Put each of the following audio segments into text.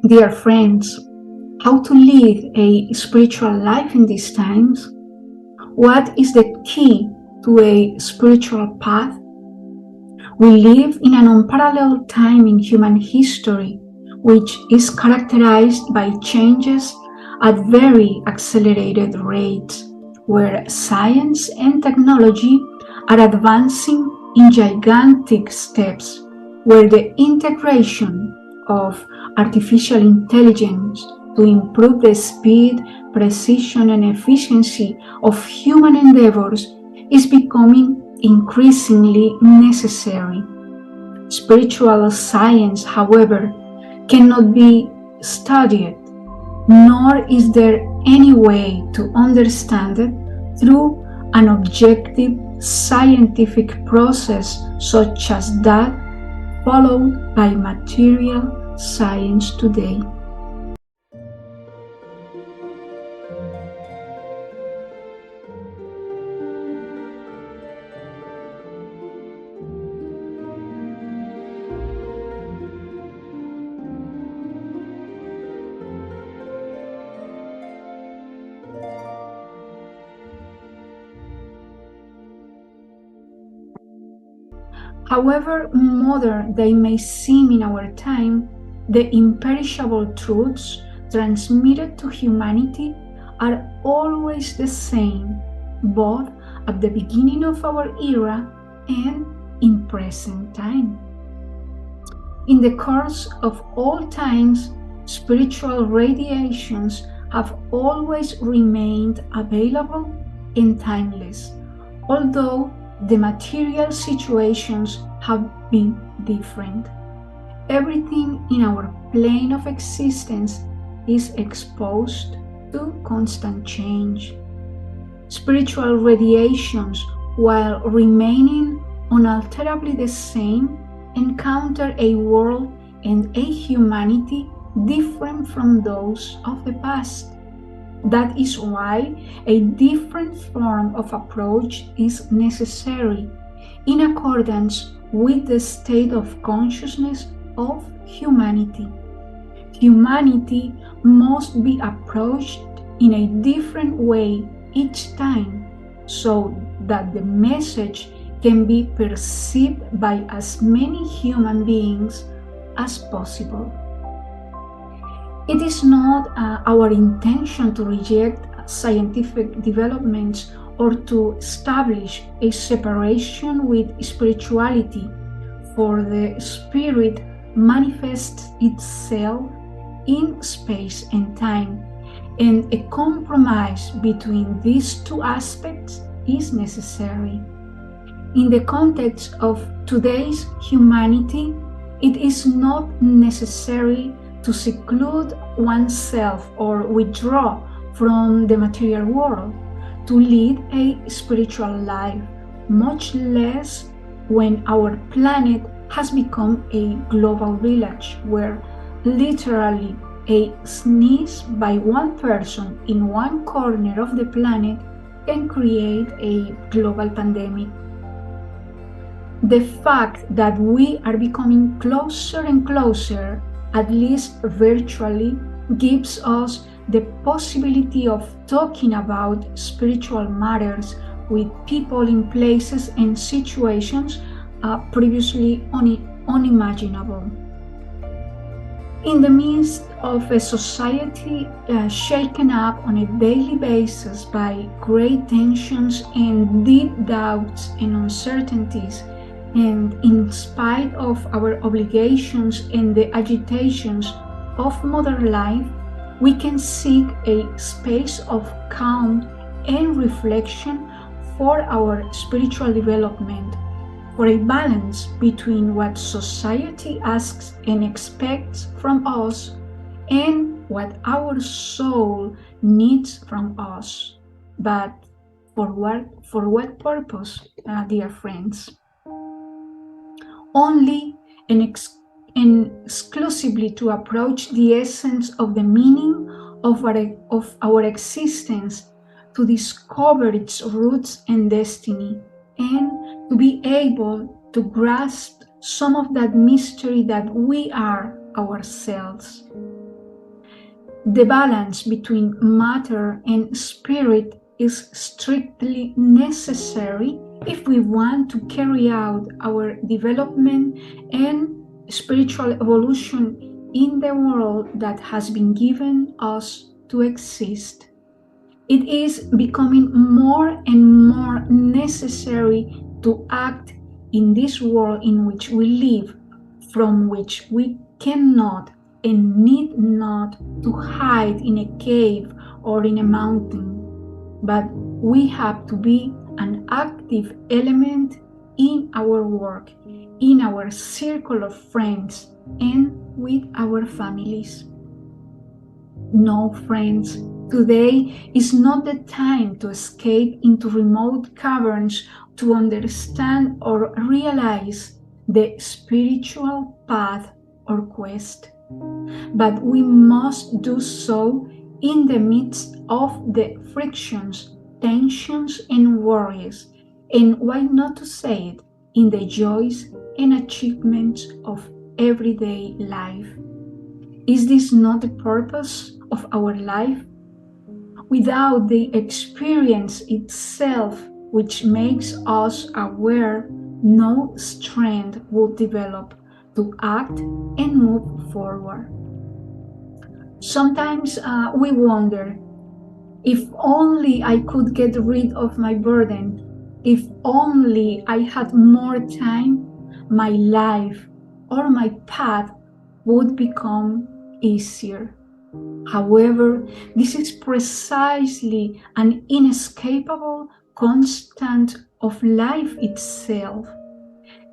Dear friends, how to live a spiritual life in these times? What is the key to a spiritual path? We live in an unparalleled time in human history, which is characterized by changes at very accelerated rates, where science and technology are advancing in gigantic steps, where the integration of artificial intelligence to improve the speed, precision, and efficiency of human endeavors is becoming increasingly necessary. Spiritual science, however, cannot be studied, nor is there any way to understand it through an objective scientific process such as that followed by material science today. However modern they may seem in our time, the imperishable truths transmitted to humanity are always the same, both at the beginning of our era and in present time. In the course of all times, spiritual radiations have always remained available and timeless, although the material situations have been different. Everything in our plane of existence is exposed to constant change. Spiritual radiations, while remaining unalterably the same, encounter a world and a humanity different from those of the past. That is why a different form of approach is necessary in accordance with the state of consciousness of humanity. Humanity must be approached in a different way each time so that the message can be perceived by as many human beings as possible. It is not our intention to reject scientific developments or to establish a separation with spirituality, for the spirit manifests itself in space and time, and a compromise between these two aspects is necessary. In the context of today's humanity, it is not necessary to seclude oneself or withdraw from the material world to lead a spiritual life, much less when our planet has become a global village where literally a sneeze by one person in one corner of the planet can create a global pandemic. The fact that we are becoming closer and closer, at least virtually, gives us the possibility of talking about spiritual matters with people in places and situations previously unimaginable. In the midst of a society shaken up on a daily basis by great tensions and deep doubts and uncertainties, and in spite of our obligations and the agitations of modern life, we can seek a space of calm and reflection for our spiritual development, for a balance between what society asks and expects from us and what our soul needs from us. But for what purpose, dear friends? Only and exclusively to approach the essence of the meaning of our existence, to discover its roots and destiny, and to be able to grasp some of that mystery that we are ourselves. The balance between matter and spirit is strictly necessary if we want to carry out our development and spiritual evolution in the world that has been given us to exist. It is becoming more and more necessary to act in this world in which we live, from which we cannot and need not to hide in a cave or in a mountain, but we have to be an active element in our work, in our circle of friends, and with our families. No, friends, today is not the time to escape into remote caverns to understand or realize the spiritual path or quest. But we must do so in the midst of the frictions, tensions, and worries, and why not to say it, in the joys and achievements of everyday life. Is this not the purpose of our life? Without the experience itself, which makes us aware, no strength will develop to act and move forward. Sometimes we wonder, if only I could get rid of my burden, if only I had more time, my life or my path would become easier. However, this is precisely an inescapable constant of life itself,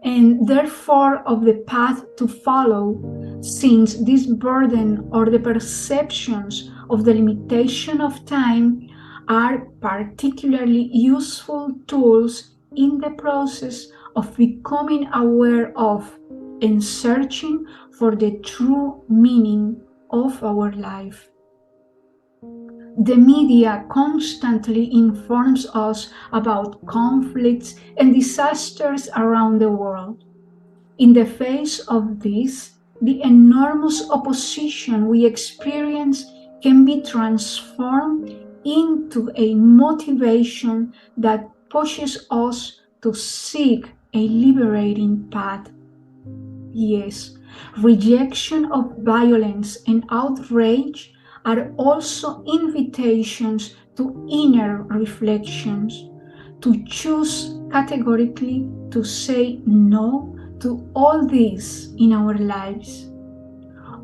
and therefore of the path to follow, since this burden or the perceptions of the limitation of time are particularly useful tools in the process of becoming aware of and searching for the true meaning of our life. The media constantly informs us about conflicts and disasters around the world. In the face of this, the enormous opposition we experience can be transformed into a motivation that pushes us to seek a liberating path. Yes, rejection of violence and outrage are also invitations to inner reflections, to choose categorically to say no to all this in our lives.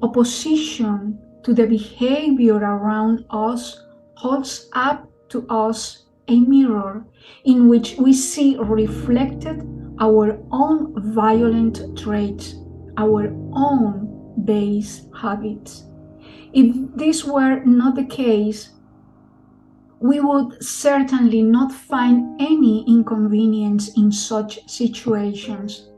Opposition to the behavior around us holds up to us a mirror in which we see reflected our own violent traits, our own base habits. If this were not the case, we would certainly not find any inconvenience in such situations.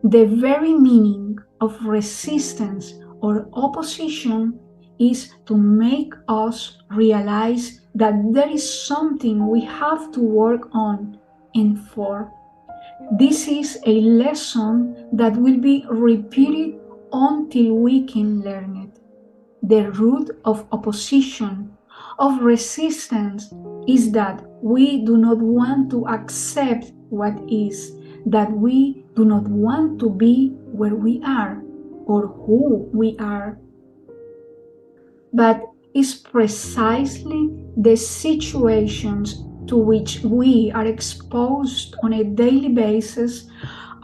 The very meaning of resistance or opposition is to make us realize that there is something we have to work on and for. This is a lesson that will be repeated until we can learn it. The root of opposition, of resistance, is that we do not want to accept what is, that we do not want to be where we are or who we are. But it's precisely the situations to which we are exposed on a daily basis,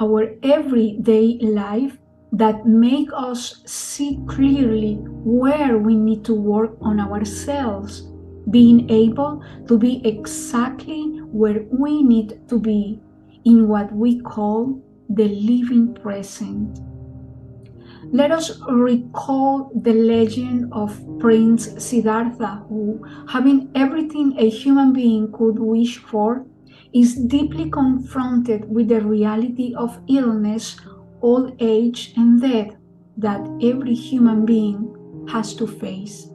our everyday life, that make us see clearly where we need to work on ourselves, being able to be exactly where we need to be in what we call the living present. Let us recall the legend of Prince Siddhartha, who, having everything a human being could wish for, is deeply confronted with the reality of illness, old age, and death that every human being has to face.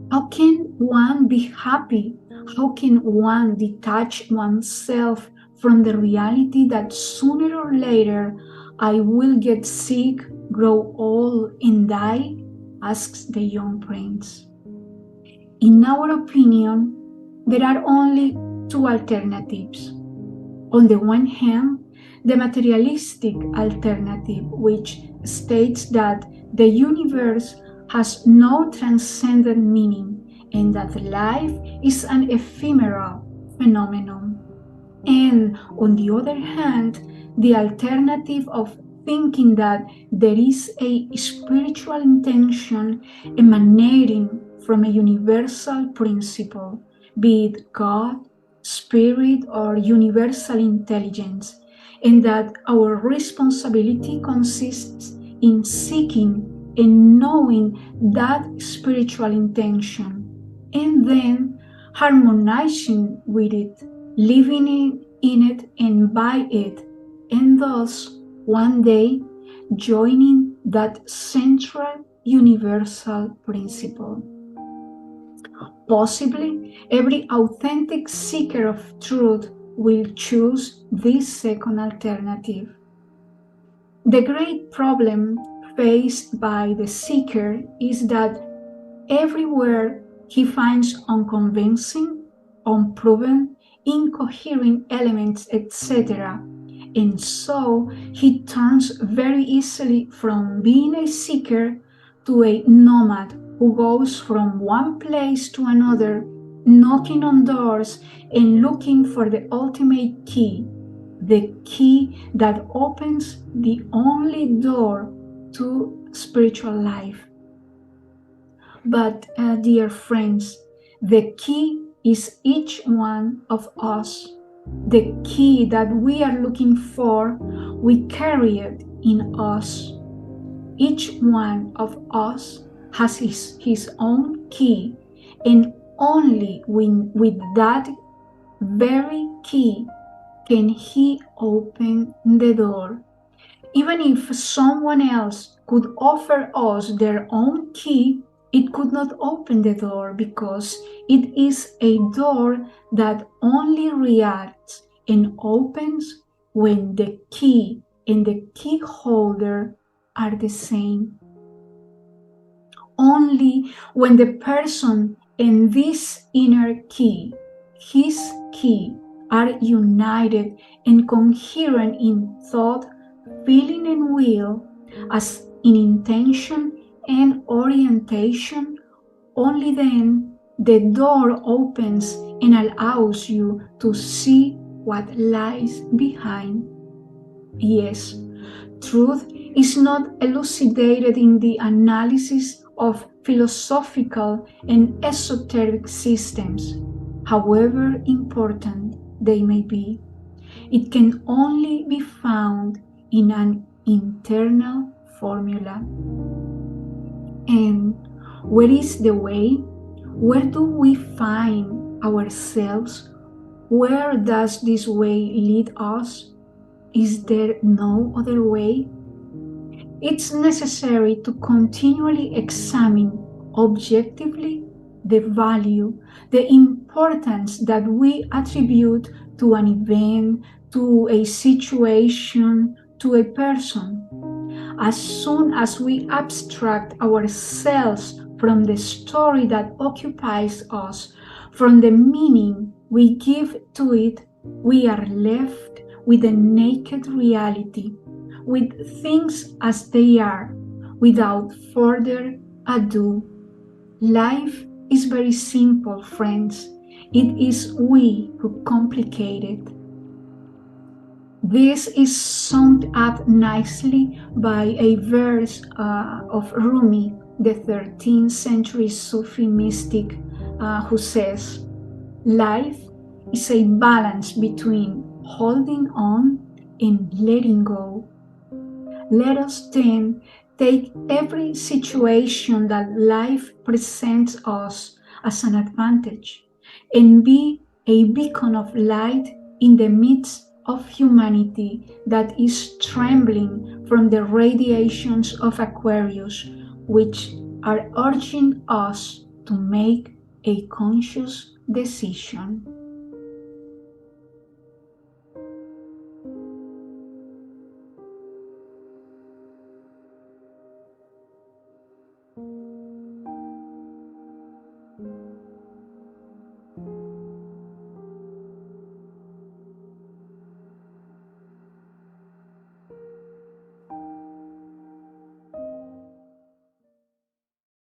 How can one be happy? How can one detach oneself from the reality that sooner or later I will get sick, grow old, and die? asks the young prince. In our opinion, there are only two alternatives. On the one hand, the materialistic alternative, which states that the universe has no transcendent meaning and that life is an ephemeral phenomenon. And on the other hand, the alternative of thinking that there is a spiritual intention emanating from a universal principle, be it God, spirit, or universal intelligence, and that our responsibility consists in seeking and knowing that spiritual intention, and then harmonizing with it, living in it and by it, and thus one day joining that central universal principle. Possibly, every authentic seeker of truth will choose this second alternative. The great problem faced by the seeker is that everywhere he finds unconvincing, unproven, incoherent elements, etc. And so he turns very easily from being a seeker to a nomad who goes from one place to another, knocking on doors and looking for the ultimate key, the key that opens the only door to spiritual life. But, dear friends, the key is each one of us. The key that we are looking for, we carry it in us. Each one of us has his own key, and only with that very key can he open the door. Even if someone else could offer us their own key, it could not open the door because it is a door that only reacts and opens when the key and the key holder are the same. Only when the person and this inner key, his key, are united and coherent in thought, feeling, and will, as in intention and orientation, only then the door opens and allows you to see what lies behind. Yes, truth is not elucidated in the analysis of philosophical and esoteric systems, however important they may be. It can only be found in an internal formula. And where is the way? Where do we find ourselves? Where does this way lead us? Is there no other way? It's necessary to continually examine objectively the value, the importance that we attribute to an event, to a situation, to a person. As soon as we abstract ourselves from the story that occupies us, from the meaning we give to it, we are left with a naked reality, with things as they are, without further ado. Life is very simple, friends. It is we who complicate it. This is summed up nicely by a verse of Rumi, the 13th century Sufi mystic, who says, "Life is a balance between holding on and letting go." Let us then take every situation that life presents us as an advantage and be a beacon of light in the midst of humanity that is trembling from the radiations of Aquarius, which are urging us to make a conscious decision.